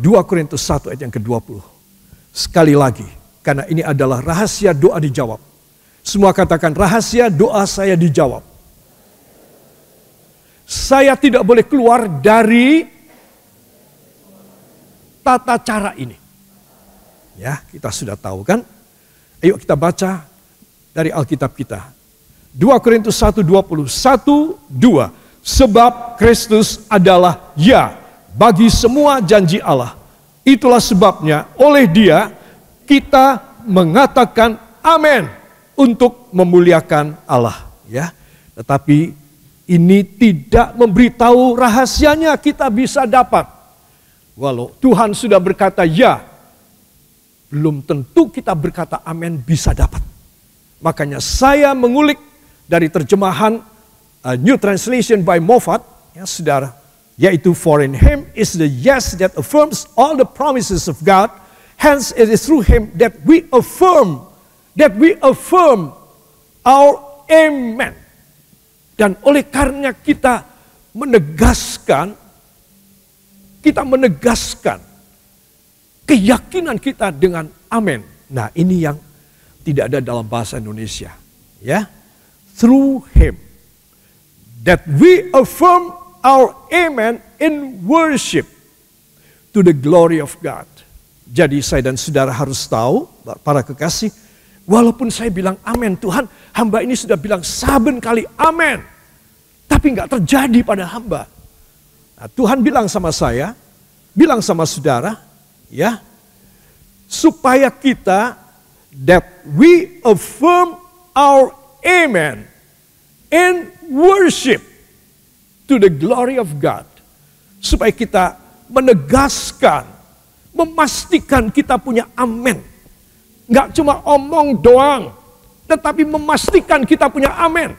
2 Korintus 1 ayat yang ke-20. Sekali lagi, karena ini adalah rahasia doa dijawab. Semua katakan, rahasia doa saya dijawab. Saya tidak boleh keluar dari tata cara ini. Ya, kita sudah tahu kan? Ayo kita baca dari Alkitab kita. 2 Korintus 1:20. 1, 2. Sebab Kristus adalah ya bagi semua janji Allah. Itulah sebabnya oleh Dia kita mengatakan amin untuk memuliakan Allah, ya. Tetapi ini tidak memberitahu rahasianya kita bisa dapat. Walau Tuhan sudah berkata ya, belum tentu kita berkata amin bisa dapat. Makanya saya mengulik dari terjemahan New Translation by Moffat, ya saudara, yaitu for in him is the yes that affirms all the promises of God. Hence it is through him that we affirm our amen. Dan oleh karena kita menegaskan keyakinan kita dengan amen. Nah, ini yang tidak ada dalam bahasa Indonesia, ya. Through him that we affirm our amen in worship to the glory of God. Jadi saya dan saudara harus tahu, para kekasih, walaupun saya bilang amin, Tuhan, hamba ini sudah bilang saben kali amin, tapi nggak terjadi pada hamba. Nah, Tuhan bilang sama saya, bilang sama saudara, ya, supaya kita that we affirm our amen in worship to the glory of God. Supaya kita menegaskan, memastikan kita punya amin. Nggak cuma omong doang, tetapi memastikan kita punya amin.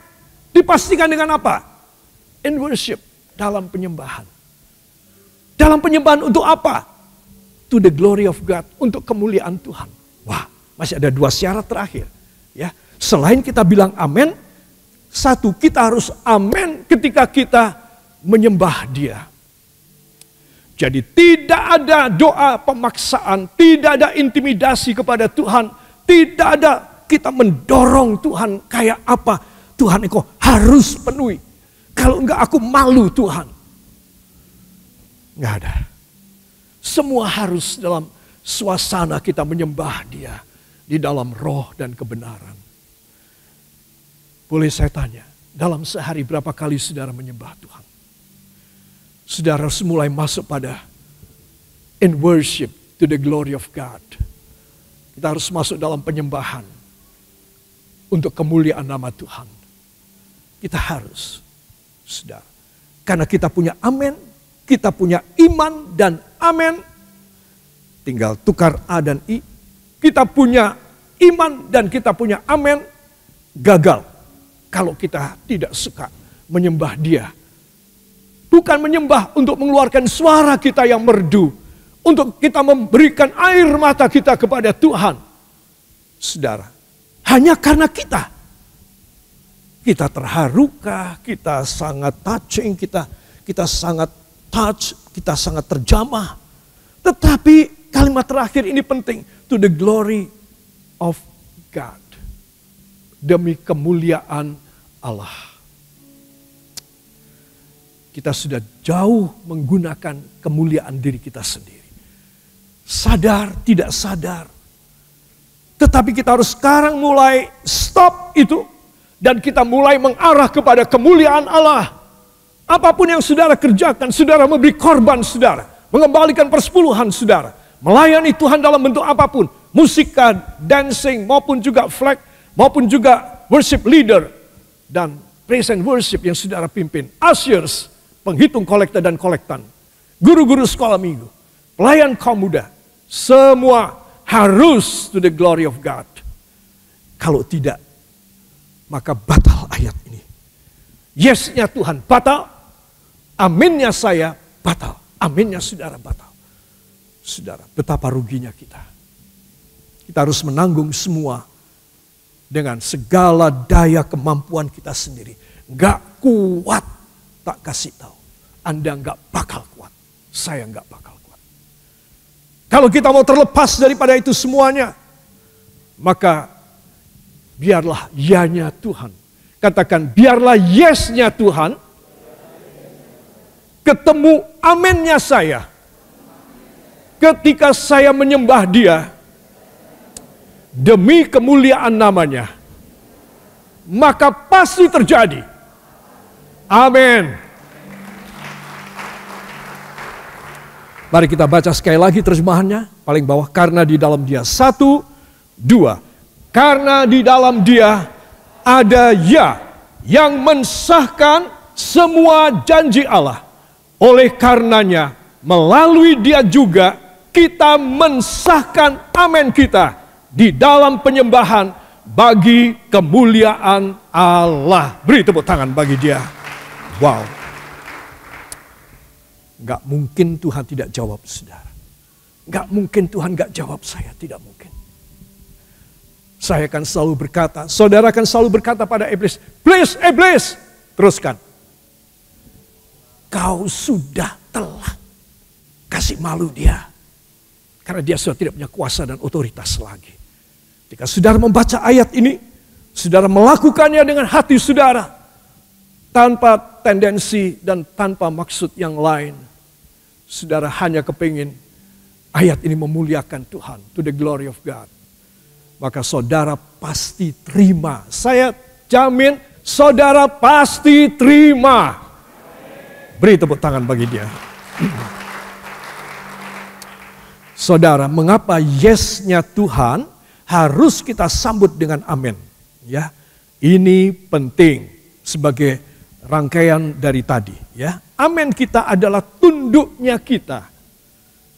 Dipastikan dengan apa? In worship, dalam penyembahan. Dalam penyembahan untuk apa? To the glory of God, untuk kemuliaan Tuhan. Wah, masih ada 2 syarat terakhir. Ya, selain kita bilang amin, satu, kita harus amin ketika kita menyembah Dia. Jadi tidak ada doa pemaksaan, tidak ada intimidasi kepada Tuhan, tidak ada kita mendorong Tuhan kayak apa. Tuhan engkau harus penuhi. Kalau enggak aku malu Tuhan. Enggak ada. Semua harus dalam suasana kita menyembah Dia. Di dalam roh dan kebenaran. Boleh saya tanya, dalam sehari berapa kali saudara menyembah Tuhan? Saudara harus mulai masuk pada in worship to the glory of God. Kita harus masuk dalam penyembahan untuk kemuliaan nama Tuhan. Kita harus, saudara. Karena kita punya amin, kita punya iman dan amin. Tinggal tukar A dan I. Kita punya iman dan kita punya amin. Gagal kalau kita tidak suka menyembah Dia. Bukan menyembah untuk mengeluarkan suara kita yang merdu. Untuk kita memberikan air mata kita kepada Tuhan. Saudara, hanya karena kita terharukah, kita sangat touching, kita sangat touch, kita sangat terjamah. Tetapi kalimat terakhir ini penting. To the glory of God. Demi kemuliaan Allah. Kita sudah jauh menggunakan kemuliaan diri kita sendiri. Sadar, tidak sadar. Tetapi kita harus sekarang mulai stop itu. Dan kita mulai mengarah kepada kemuliaan Allah. Apapun yang saudara kerjakan, saudara memberi korban saudara. Mengembalikan persepuluhan saudara. Melayani Tuhan dalam bentuk apapun. Musika, dancing, maupun juga flag, maupun juga worship leader. Dan praise and worship yang saudara pimpin. Ushers, penghitung kolekta dan kolektan. Guru-guru sekolah minggu. Pelayan kaum muda. Semua harus to the glory of God. Kalau tidak, maka batal ayat ini. Yes-nya Tuhan batal. Aminnya saya batal. Aminnya saudara batal. Saudara, betapa ruginya kita. Kita harus menanggung semua dengan segala daya kemampuan kita sendiri. Gak kuat, tak kasih tahu. Anda gak bakal kuat. Saya gak bakal kuat. Kalau kita mau terlepas daripada itu semuanya, maka biarlah ya-nya Tuhan. Katakan, biarlah yes-nya Tuhan ketemu amin-nya saya. Ketika saya menyembah Dia demi kemuliaan namanya, maka pasti terjadi. Amin. Mari kita baca sekali lagi terjemahannya, paling bawah. Karena di dalam Dia, 1, 2. Karena di dalam Dia ada ya yang mensahkan semua janji Allah. Oleh karenanya, melalui Dia juga kita mensahkan amin kita di dalam penyembahan bagi kemuliaan Allah. Beri tepuk tangan bagi Dia. Wow. Gak mungkin Tuhan tidak jawab, saudara. Gak mungkin Tuhan gak jawab saya, tidak mungkin. Saya akan selalu berkata, saudara akan selalu berkata pada iblis, "Please, iblis," teruskan. Kau sudah telah kasih malu dia. Karena dia sudah tidak punya kuasa dan otoritas lagi. Jika saudara membaca ayat ini, saudara melakukannya dengan hati saudara, tanpa tendensi dan tanpa maksud yang lain. Saudara hanya kepingin ayat ini memuliakan Tuhan, to the glory of God. Maka saudara pasti terima. Saya jamin saudara pasti terima. Beri tepuk tangan bagi Dia. Saudara, mengapa yes-nya Tuhan harus kita sambut dengan amin? Ya, ini penting sebagai rangkaian dari tadi. Ya, amin kita adalah tunduknya kita.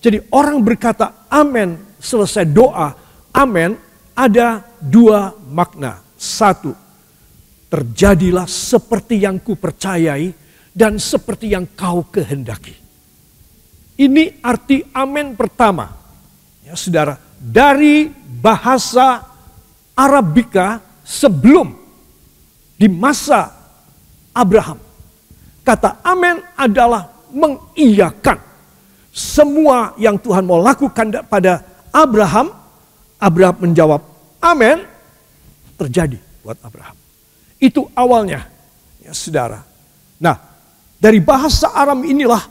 Jadi orang berkata amin selesai doa, amin ada dua makna. 1, terjadilah seperti yang ku percayai dan seperti yang kau kehendaki. Ini arti amin pertama. Ya, saudara, dari bahasa Arabika sebelum di masa Abraham. Kata amin adalah mengiyakan semua yang Tuhan mau lakukan pada Abraham. Abraham menjawab amin, terjadi buat Abraham. Itu awalnya, ya saudara. Nah, dari bahasa Aram inilah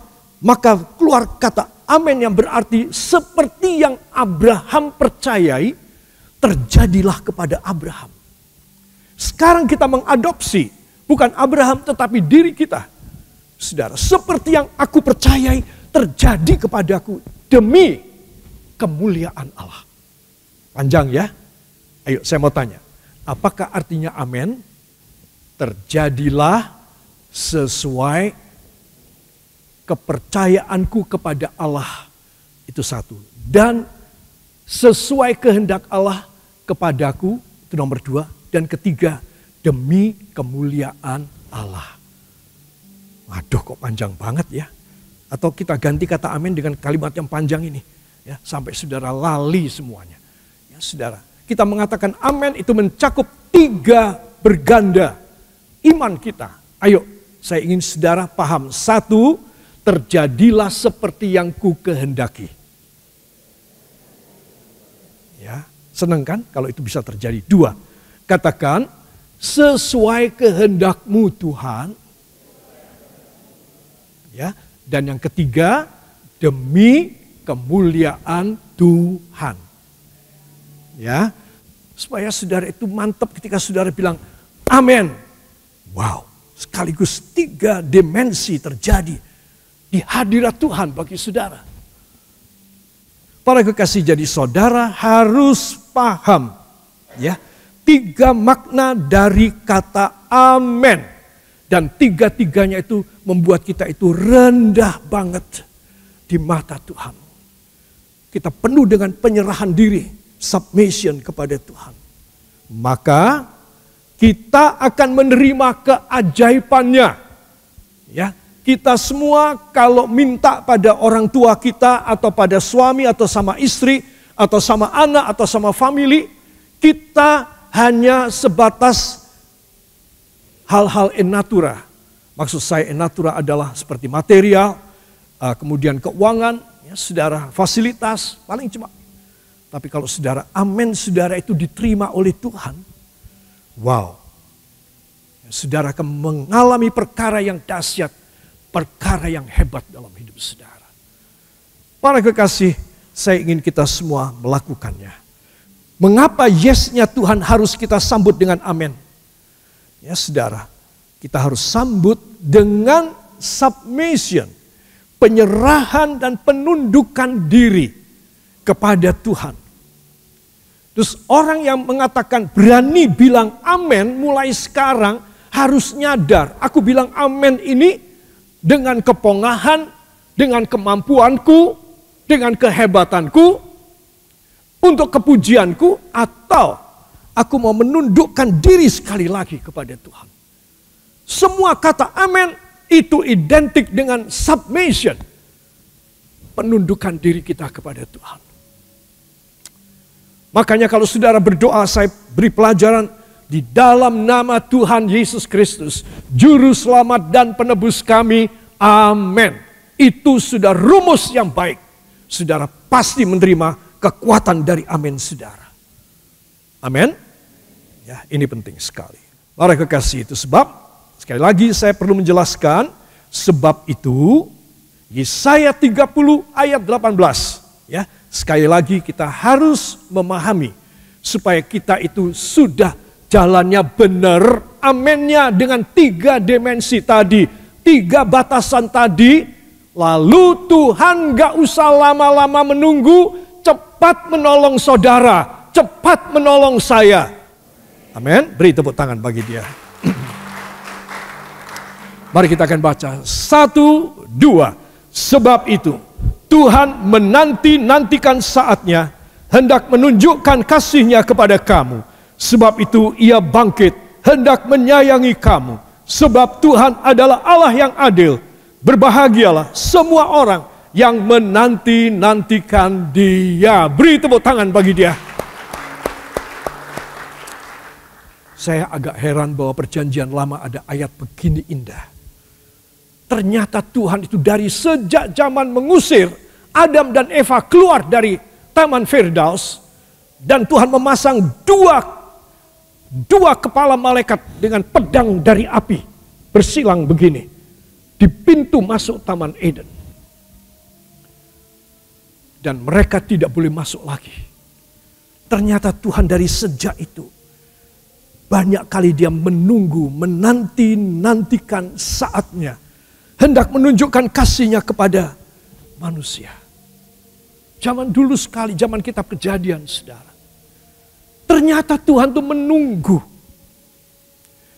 maka keluar kata amin yang berarti seperti yang Abraham percayai terjadilah kepada Abraham. Sekarang kita mengadopsi bukan Abraham tetapi diri kita. Saudara, seperti yang aku percayai terjadi kepadaku demi kemuliaan Allah. Panjang ya? Ayo saya mau tanya, apakah artinya amin? Terjadilah sesuai kepercayaanku kepada Allah, itu 1. Dan sesuai kehendak Allah kepadaku, itu nomor 2. Dan ketiga, demi kemuliaan Allah. Waduh, kok panjang banget ya. Atau kita ganti kata amin dengan kalimat yang panjang ini. Ya, sampai saudara lali semuanya. Ya, saudara, kita mengatakan amin itu mencakup 3 berganda iman kita. Ayo, saya ingin saudara paham. 1, terjadilah seperti yang ku kehendaki. Ya, senang kan kalau itu bisa terjadi. 2, katakan sesuai kehendakmu Tuhan. Ya, dan yang ketiga, demi kemuliaan Tuhan. Ya, supaya saudara itu mantap ketika saudara bilang amin. Wow, sekaligus 3 dimensi terjadi di hadirat Tuhan bagi saudara. Para kekasih, jadi saudara harus paham ya 3 makna dari kata amin. Dan 3-tiganya itu membuat kita itu rendah banget di mata Tuhan. Kita penuh dengan penyerahan diri, submission kepada Tuhan. Maka kita akan menerima keajaibannya. Ya, kita semua kalau minta pada orang tua kita atau pada suami atau sama istri atau sama anak atau sama family, kita hanya sebatas hal-hal in natura. Maksud saya in natura adalah seperti material, kemudian keuangan, Ya, saudara, fasilitas paling cuma. Tapi kalau saudara, amin saudara itu diterima oleh Tuhan. Wow. Saudara akan mengalami perkara yang dahsyat. Perkara yang hebat dalam hidup saudara. Para kekasih, saya ingin kita semua melakukannya. Mengapa yes-nya Tuhan harus kita sambut dengan amin? Ya saudara, kita harus sambut dengan submission. Penyerahan dan penundukan diri kepada Tuhan. Terus orang yang mengatakan berani bilang amin mulai sekarang harus nyadar. Aku bilang amin ini dengan kepongahan, dengan kemampuanku, dengan kehebatanku, untuk kepujianku, atau aku mau menundukkan diri sekali lagi kepada Tuhan. Semua kata amin itu identik dengan submission. Penundukan diri kita kepada Tuhan. Makanya kalau saudara berdoa, saya beri pelajaran di dalam nama Tuhan Yesus Kristus, Juru Selamat dan Penebus kami, amin. Itu sudah rumus yang baik. Saudara pasti menerima kekuatan dari amin saudara. Amin. Ya, ini penting sekali. Para kekasih, itu sebab sekali lagi saya perlu menjelaskan, sebab itu Yesaya 30 ayat 18. Ya, sekali lagi kita harus memahami supaya kita itu sudah jalannya benar, aminnya dengan 3 dimensi tadi, 3 batasan tadi, lalu Tuhan gak usah lama-lama menunggu, cepat menolong saudara, cepat menolong saya. Amin. Beri tepuk tangan bagi dia. Mari kita akan baca 1, 2. Sebab itu Tuhan menanti-nantikan saatnya, hendak menunjukkan kasih-Nya kepada kamu. Sebab itu Ia bangkit, hendak menyayangi kamu. Sebab Tuhan adalah Allah yang adil. Berbahagialah semua orang yang menanti-nantikan Dia. Beri tepuk tangan bagi dia. Saya agak heran bahwa perjanjian lama ada ayat begini indah. Ternyata Tuhan itu dari sejak zaman mengusir Adam dan Eva keluar dari Taman Firdaus. Dan Tuhan memasang dua kepala malaikat dengan pedang dari api. Bersilang begini. Di pintu masuk Taman Eden. Dan mereka tidak boleh masuk lagi. Ternyata Tuhan dari sejak itu. Banyak kali dia menunggu, menanti-nantikan saatnya. Hendak menunjukkan kasih-Nya kepada manusia. Zaman dulu sekali, zaman kitab Kejadian, saudara. Ternyata Tuhan itu menunggu.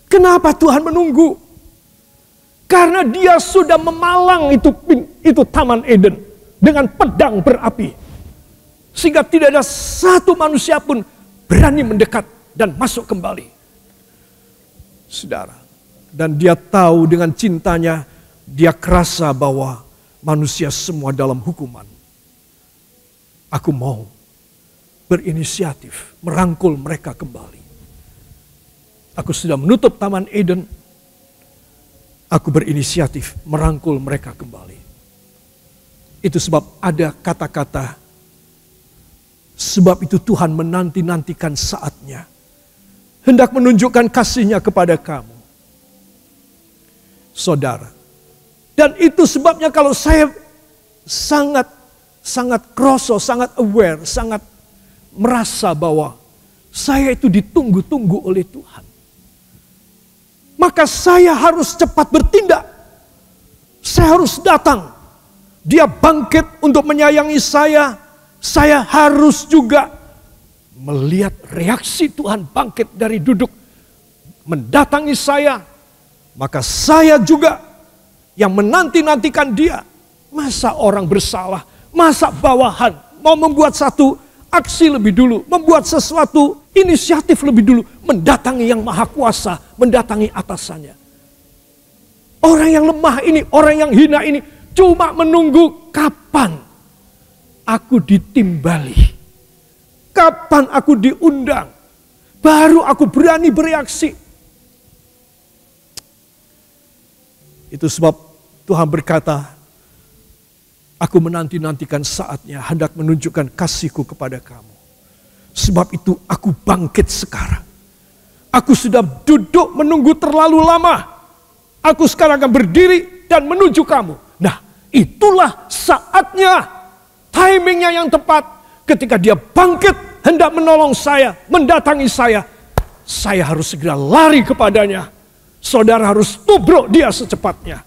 Kenapa Tuhan menunggu? Karena dia sudah memalang itu Taman Eden dengan pedang berapi. Sehingga tidak ada satu manusia pun berani mendekat dan masuk kembali. Saudara, dan dia tahu dengan cintanya, dia kerasa bahwa manusia semua dalam hukuman. Aku mau berinisiatif merangkul mereka kembali. Aku sudah menutup Taman Eden. Aku berinisiatif merangkul mereka kembali. Itu sebab ada kata-kata, sebab itu Tuhan menanti-nantikan saatnya. Hendak menunjukkan kasih-Nya kepada kamu. Saudara. Dan itu sebabnya kalau saya sangat kroso, sangat aware, sangat merasa bahwa saya itu ditunggu-tunggu oleh Tuhan. Maka saya harus cepat bertindak. Saya harus datang. Dia bangkit untuk menyayangi saya. Saya harus juga melihat reaksi Tuhan bangkit dari duduk mendatangi saya. Maka saya juga yang menanti-nantikan dia. Masa orang bersalah, masa bawahan mau membuat satu aksi lebih dulu, membuat sesuatu inisiatif lebih dulu, mendatangi yang maha kuasa, mendatangi atasannya. Orang yang lemah ini, orang yang hina ini cuma menunggu kapan aku ditimbali, kapan aku diundang, baru aku berani bereaksi. Itu sebab Tuhan berkata, Aku menanti-nantikan saatnya hendak menunjukkan kasihku kepada kamu. Sebab itu aku bangkit sekarang. Aku sudah duduk menunggu terlalu lama. Aku sekarang akan berdiri dan menuju kamu. Nah, itulah saatnya, timingnya yang tepat. Ketika dia bangkit hendak menolong saya, mendatangi saya harus segera lari kepadanya. Saudara harus tubruk dia secepatnya.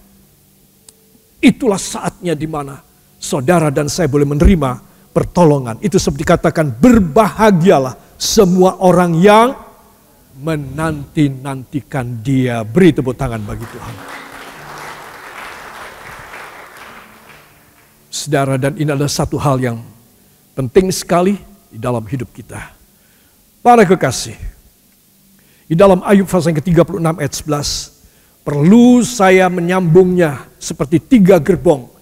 Itulah saatnya di mana saudara dan saya boleh menerima pertolongan. Itu seperti dikatakan, berbahagialah semua orang yang menanti-nantikan dia. Beri tepuk tangan bagi Tuhan. Saudara, dan ini adalah satu hal yang penting sekali di dalam hidup kita. Para kekasih, di dalam Ayub pasal yang ke-36 ayat 11, perlu saya menyambungnya seperti 3 gerbong.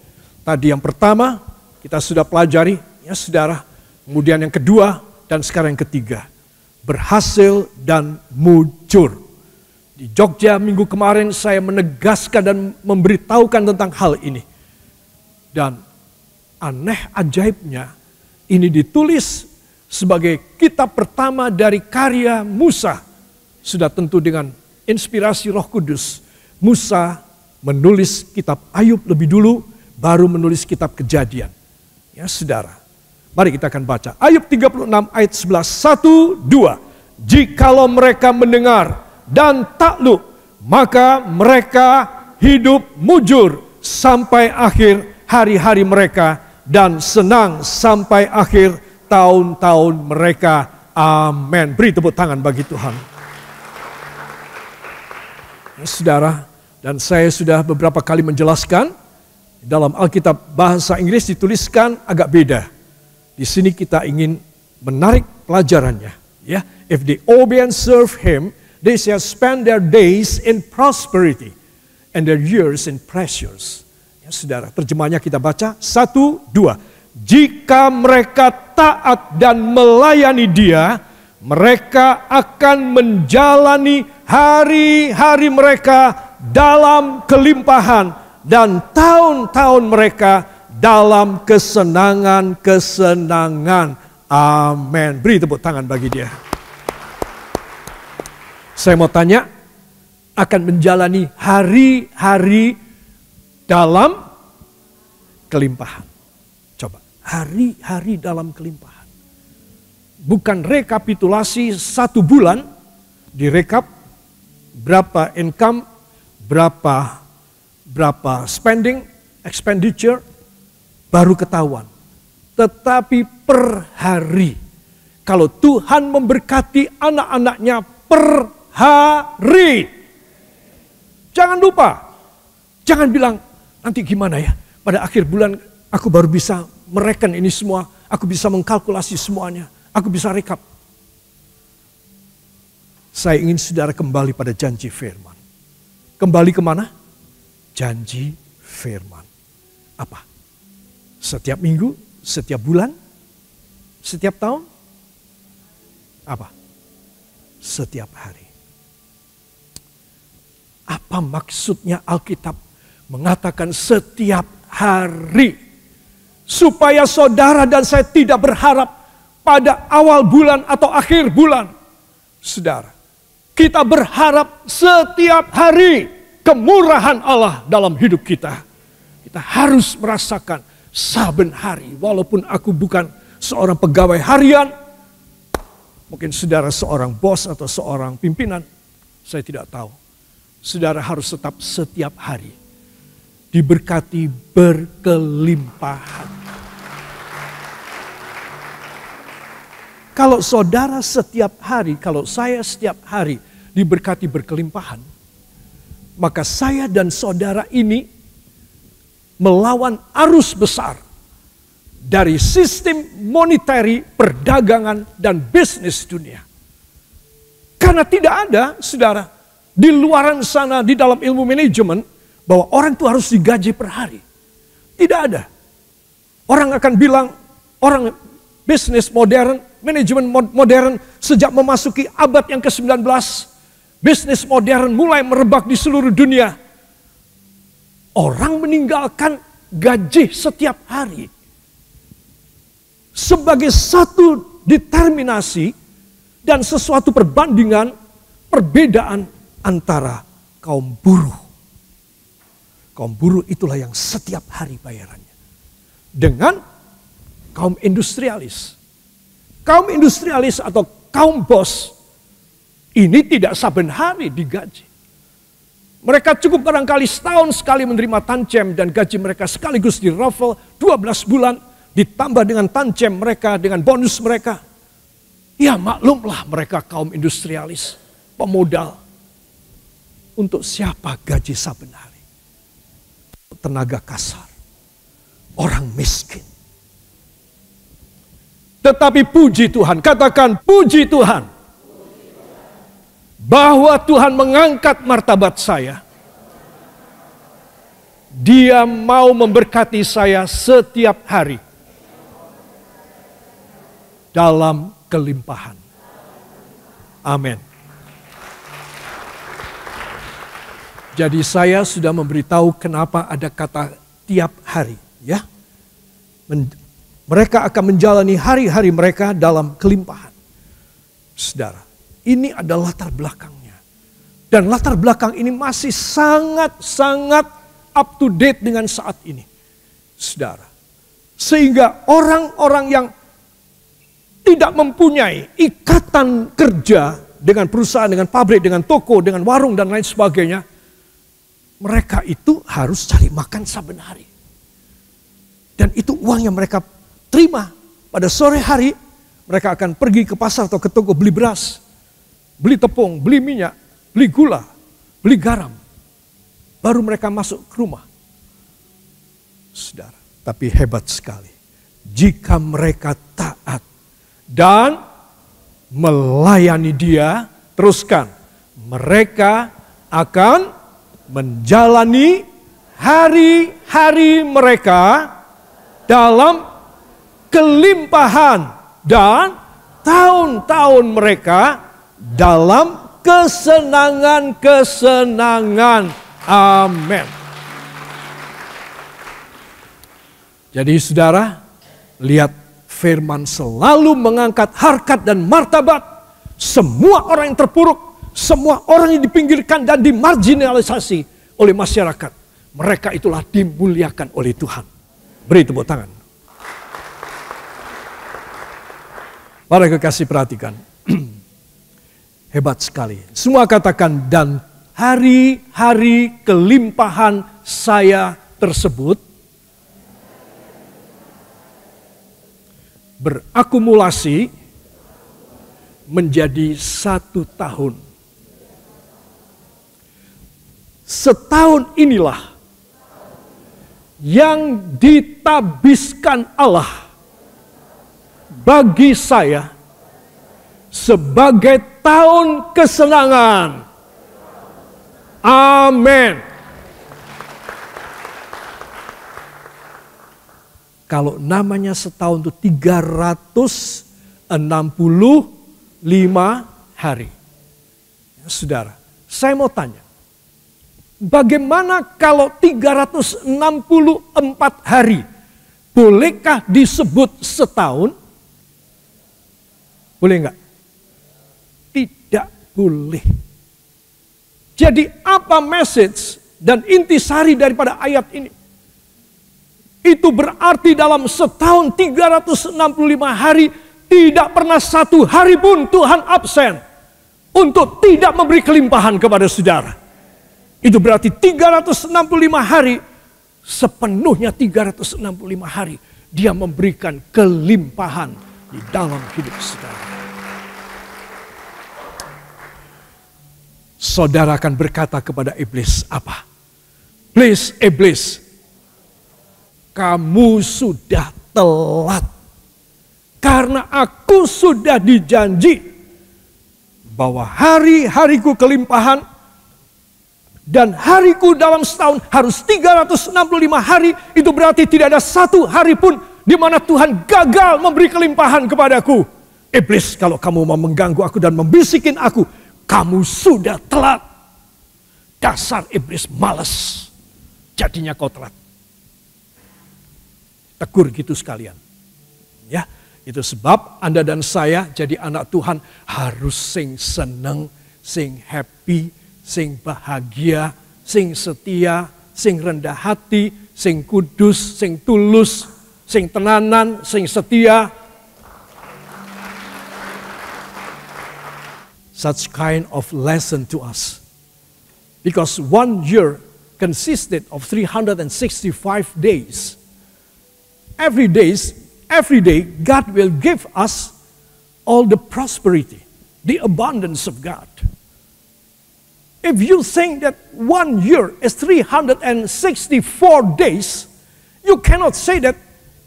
Tadi yang pertama kita sudah pelajari, ya saudara. Kemudian yang kedua dan sekarang yang ketiga. Berhasil dan mujur. Di Jogja minggu kemarin saya menegaskan dan memberitahukan tentang hal ini. Dan aneh ajaibnya, ini ditulis sebagai kitab pertama dari karya Musa. Sudah tentu dengan inspirasi Roh Kudus. Musa menulis kitab Ayub lebih dulu, baru menulis kitab Kejadian. Ya saudara, mari kita akan baca. Ayub 36 ayat 11, 1, 2. Jikalau mereka mendengar dan takluk, maka mereka hidup mujur sampai akhir hari-hari mereka, dan senang sampai akhir tahun-tahun mereka. Amin. Beri tepuk tangan bagi Tuhan. Ya, saudara, dan saya sudah beberapa kali menjelaskan, dalam Alkitab bahasa Inggris dituliskan agak beda. Di sini kita ingin menarik pelajarannya. Ya, if they obey and serve him, they shall spend their days in prosperity and their years in pleasures. Ya, saudara, terjemahnya kita baca 1, 2. Jika mereka taat dan melayani dia, mereka akan menjalani hari-hari mereka dalam kelimpahan, dan tahun-tahun mereka dalam kesenangan-kesenangan. Amin. Beri tepuk tangan bagi dia. Saya mau tanya, akan menjalani hari-hari dalam kelimpahan. Coba, hari-hari dalam kelimpahan. Bukan rekapitulasi 1 bulan, direkap berapa income, berapa spending, expenditure, baru ketahuan. Tetapi per hari, kalau Tuhan memberkati anak-anaknya per hari, jangan lupa, jangan bilang nanti gimana ya, pada akhir bulan aku baru bisa mereken ini semua, aku bisa mengkalkulasi semuanya, aku bisa rekap. Saya ingin saudara kembali pada janji firman. Kembali kemana? Janji firman. Apa? Setiap minggu, setiap bulan, setiap tahun? Apa? Setiap hari. Apa maksudnya Alkitab mengatakan setiap hari? Supaya saudara dan saya tidak berharap pada awal bulan atau akhir bulan. Saudara, kita berharap setiap hari kemurahan Allah dalam hidup kita. Kita harus merasakan saben hari. Walaupun aku bukan seorang pegawai harian, mungkin saudara seorang bos atau seorang pimpinan, saya tidak tahu. Saudara harus tetap setiap hari diberkati berkelimpahan. Kalau saudara setiap hari, kalau saya setiap hari diberkati berkelimpahan, maka saya dan saudara ini melawan arus besar dari sistem monetary, perdagangan, dan bisnis dunia. Karena tidak ada, saudara, di luaran sana, di dalam ilmu manajemen, bahwa orang itu harus digaji per hari. Tidak ada. Orang akan bilang, orang bisnis modern, manajemen modern, sejak memasuki abad yang ke-19, bisnis modern mulai merebak di seluruh dunia. Orang meninggalkan gaji setiap hari sebagai satu determinasi dan sesuatu perbandingan perbedaan antara kaum buruh. Kaum buruh itulah yang setiap hari bayarannya. Dengan kaum industrialis. Kaum industrialis atau kaum bos ini tidak saben hari digaji. Mereka cukup barangkali setahun sekali menerima tancem dan gaji mereka sekaligus di raffle 12 bulan ditambah dengan tancem mereka, dengan bonus mereka. Ya maklumlah mereka kaum industrialis, pemodal. Untuk siapa gaji saben hari? Tenaga kasar, orang miskin. Tetapi puji Tuhan, katakan puji Tuhan. Bahwa Tuhan mengangkat martabat saya. Dia mau memberkati saya setiap hari. Dalam kelimpahan. Amin. Jadi saya sudah memberitahu kenapa ada kata tiap hari. Ya, mereka akan menjalani hari-hari mereka dalam kelimpahan. Saudara. Ini adalah latar belakangnya. Dan latar belakang ini masih sangat-sangat up to date dengan saat ini. Saudara. Sehingga orang-orang yang tidak mempunyai ikatan kerja dengan perusahaan, dengan pabrik, dengan toko, dengan warung dan lain sebagainya. Mereka itu harus cari makan saben hari. Dan itu uang yang mereka terima pada sore hari. Mereka akan pergi ke pasar atau ke toko beli beras. Beli tepung, beli minyak, beli gula, beli garam. Baru mereka masuk ke rumah. Saudara, tapi hebat sekali. Jika mereka taat dan melayani dia, teruskan. Mereka akan menjalani hari-hari mereka dalam kelimpahan. Dan tahun-tahun mereka dalam kesenangan-kesenangan. Amin. Jadi saudara, lihat firman selalu mengangkat harkat dan martabat semua orang yang terpuruk, semua orang yang dipinggirkan dan dimarginalisasi oleh masyarakat. Mereka itulah dimuliakan oleh Tuhan. Beri tepuk tangan. Para kekasih perhatikan. Hebat sekali. Semua katakan, dan hari-hari kelimpahan saya tersebut berakumulasi menjadi 1 tahun. Setahun inilah yang ditabiskan Allah bagi saya sebagai tahun kesenangan. Amin. Kalau namanya setahun itu 365 hari. Ya, saudara, saya mau tanya. Bagaimana kalau 364 hari? Bolehkah disebut setahun? Boleh enggak? Tidak boleh. Jadi apa message dan intisari daripada ayat ini? Itu berarti dalam setahun 365 hari tidak pernah 1 hari pun Tuhan absen untuk tidak memberi kelimpahan kepada saudara. Itu berarti 365 hari, sepenuhnya 365 hari dia memberikan kelimpahan di dalam hidup saudara. Saudara akan berkata kepada iblis apa? Please, iblis, kamu sudah telat. Karena aku sudah dijanji bahwa hari-hariku kelimpahan dan hariku dalam setahun harus 365 hari. Itu berarti tidak ada 1 hari pun di mana Tuhan gagal memberi kelimpahan kepadaku. Iblis, kalau kamu mau mengganggu aku dan membisikin aku, kamu sudah telat. Dasar iblis malas. Jadinya kau telat. tegur gitu sekalian. Ya, itu sebab Anda dan saya jadi anak Tuhan harus sing seneng, sing happy, sing bahagia, sing setia, sing rendah hati, sing kudus, sing tulus, sing tenanan, sing setia. Such kind of lesson to us. Because 1 year consisted of 365 days. Every day God will give us all the prosperity, the abundance of God. If you think that 1 year is 364 days, you cannot say that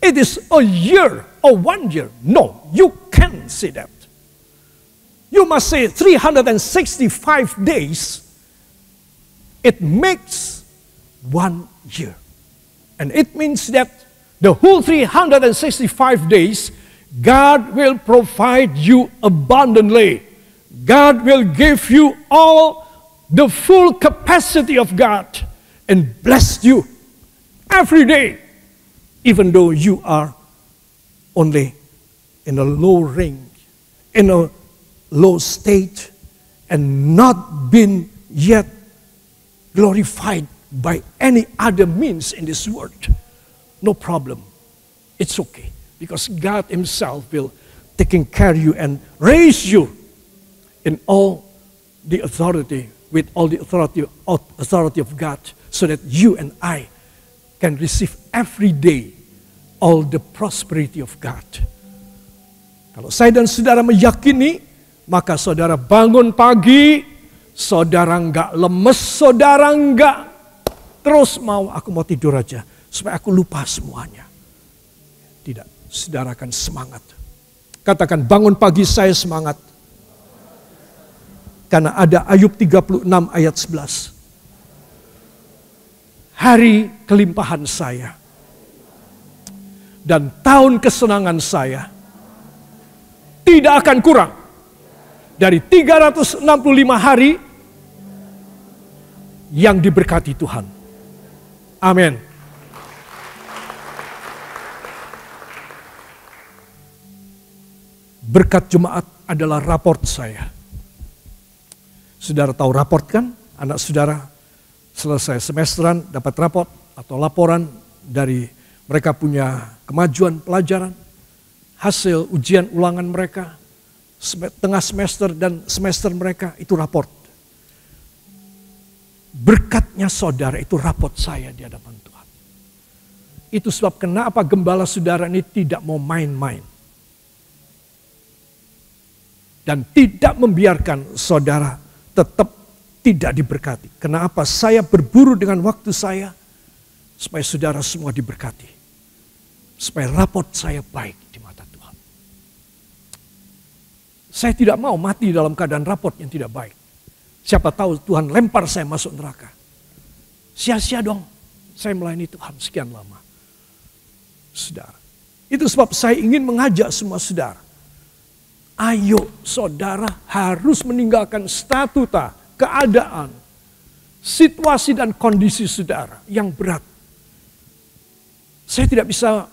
it is a year or 1 year. No, you can't say that. You must say 365 days, it makes 1 year. And it means that the whole 365 days, God will provide you abundantly. God will give you all the full capacity of God and bless you every day, even though you are only in a low rank, in a low state, and not been yet glorified by any other means in this world. No problem. It's okay. Because God Himself will taking care of you and raise you in all the authority, with all the authority of God, so that you and I can receive every day all the prosperity of God. Kalau saya dan saudara meyakini, maka saudara bangun pagi, saudara enggak lemes, saudara enggak terus aku mau tidur aja, supaya aku lupa semuanya. Tidak, saudara akan semangat. Katakan, bangun pagi saya semangat. Karena ada Ayub 36 ayat 11. Hari kelimpahan saya dan tahun kesenangan saya tidak akan kurang dari 365 hari yang diberkati Tuhan. Amin. Berkat jemaat adalah raport saya. Saudara tahu raport kan? Anak saudara selesai semesteran dapat raport atau laporan dari mereka punya kemajuan pelajaran, hasil ujian ulangan mereka, tengah semester dan semester mereka, itu raport. Berkatnya saudara itu raport saya di hadapan Tuhan. Itu sebab kenapa gembala saudara ini tidak mau main-main. Dan tidak membiarkan saudara tetap tidak diberkati. Kenapa? Saya berburu dengan waktu saya supaya saudara semua diberkati. Supaya raport saya baik di mata Tuhan. Saya tidak mau mati dalam keadaan raport yang tidak baik. Siapa tahu Tuhan lempar saya masuk neraka. Sia-sia dong saya melayani Tuhan sekian lama. Saudara. Itu sebab saya ingin mengajak semua saudara. Ayo saudara harus meninggalkan statuta, keadaan, situasi dan kondisi saudara yang berat. Saya tidak bisa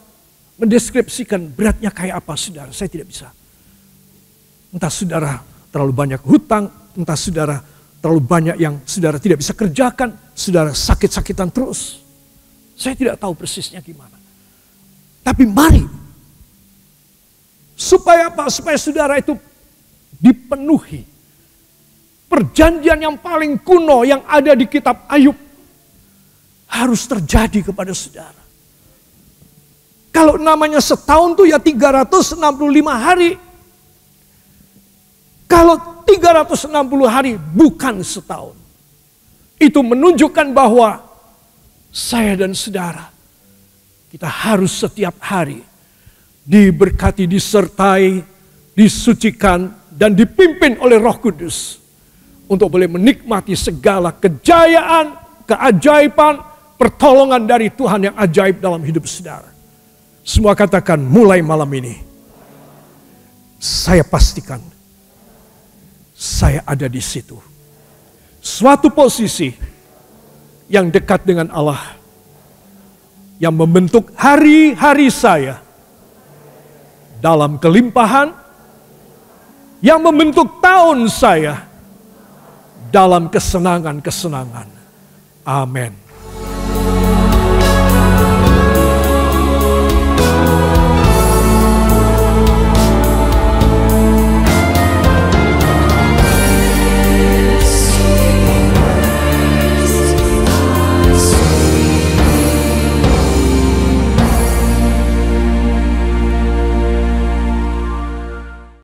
mendeskripsikan beratnya kayak apa saudara. Saya tidak bisa. Entah saudara terlalu banyak hutang, entah saudara terlalu banyak yang saudara tidak bisa kerjakan, saudara sakit-sakitan terus. Saya tidak tahu persisnya gimana. Tapi mari, supaya apa? Supaya saudara itu dipenuhi. Perjanjian yang paling kuno yang ada di kitab Ayub harus terjadi kepada saudara. Kalau namanya setahun tuh ya 365 hari. Kalau 360 hari bukan setahun. Itu menunjukkan bahwa saya dan saudara, kita harus setiap hari diberkati, disertai, disucikan, dan dipimpin oleh Roh Kudus. Untuk boleh menikmati segala kejayaan, keajaiban, pertolongan dari Tuhan yang ajaib dalam hidup saudara. Semua katakan, mulai malam ini, saya pastikan, saya ada di situ. Suatu posisi yang dekat dengan Allah. yang membentuk hari-hari saya dalam kelimpahan, yang membentuk tahun saya dalam kesenangan-kesenangan. Amin.